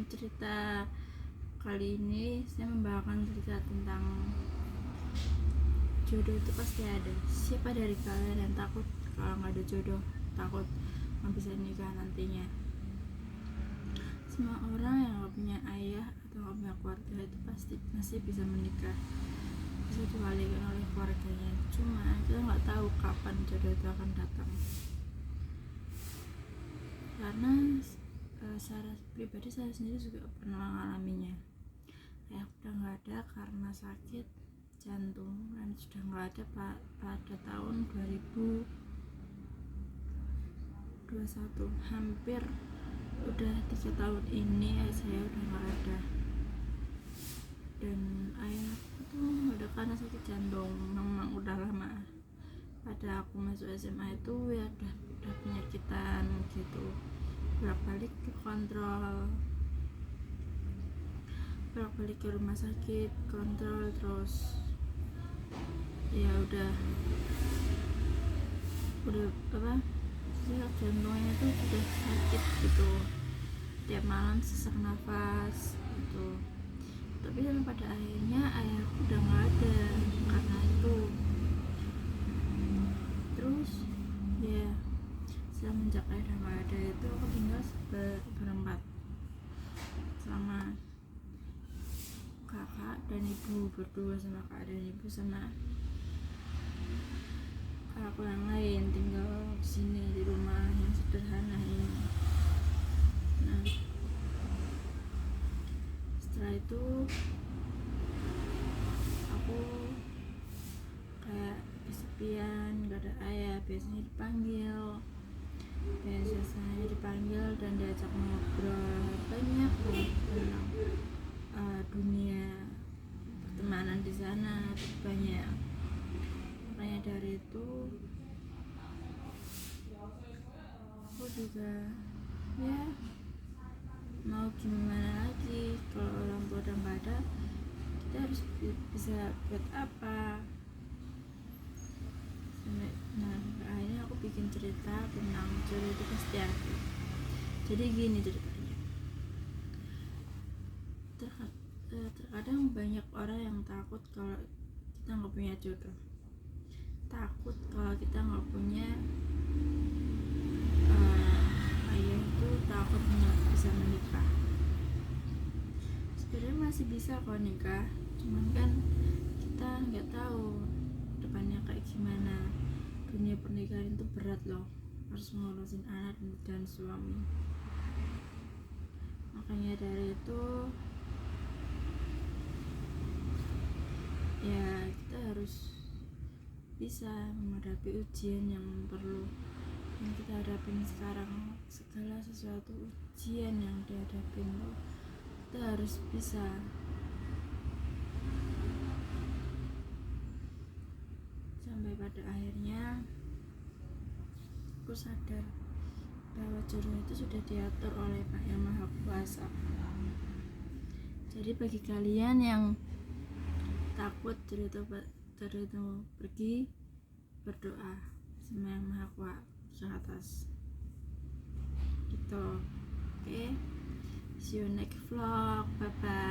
cerita kali ini saya membawakan cerita tentang jodoh itu pasti ada. Siapa dari kalian yang takut kalau nggak ada jodoh, takut nggak bisa nikah nantinya? Semua orang yang nggak punya ayah atau nggak punya keluarga itu pasti masih bisa menikah, bisa diwalikan oleh keluarganya. Cuma kita nggak tahu kapan jodoh itu akan datang. Karena secara pribadi saya sendiri juga pernah mengalaminya. Ayah udah nggak ada karena sakit jantung dan sudah nggak ada pada tahun 2021, hampir udah 3 tahun ini saya udah nggak ada. Dan ayah itu ada karena sakit jantung, memang udah lama. Pada aku masuk SMA itu ya udah penyakitan gitu, bolak-balik ke kontrol, bolak-balik ke rumah sakit kontrol, terus ya udah apa, jantungnya tuh sudah sakit gitu, tiap malam sesak nafas gitu. Tapi pada akhirnya ayahku udah nggak ada karena itu. Terus ya semenjak ayah udah nggak ada itu aku tinggal berempat sama kakak dan ibu, berdua sama kakak dan ibu sama aku yang lain tinggal di sini di rumah yang sederhana ini. Nah, setelah itu aku kayak kesepian, gak ada ayah. Biasanya dipanggil dan diajak ngobrol banyak tentang dunia pertemanan di sana banyak. Makanya dari itu aku juga ya mau gimana lagi, kalau orang tua udah nggak ada kita harus bisa buat apa. Nah, akhirnya aku bikin cerita tentang jodoh itu pasti ada. Jadi gini ceritanya, terkadang banyak orang yang takut kalau kita nggak punya jodoh, takut kalau kita nggak punya ayah itu, takut nggak bisa menikah. Sebenarnya masih bisa kok nikah, cuman kan kita nggak tahu depannya kayak gimana. Dunia pernikahan itu berat loh, harus ngurusin anak dan suami. Makanya dari itu ya kita harus bisa menghadapi ujian yang kita hadapin sekarang. Segala sesuatu ujian yang dihadapin kita harus bisa. Sampai pada akhirnya aku sadar bahwa jodoh itu sudah diatur oleh Pak Yang Maha Kuasa. Jadi bagi kalian yang takut jodoh itu pergi, berdoa sama Yang Maha Kuasa atas gitu. Oke, see you next vlog, bye bye.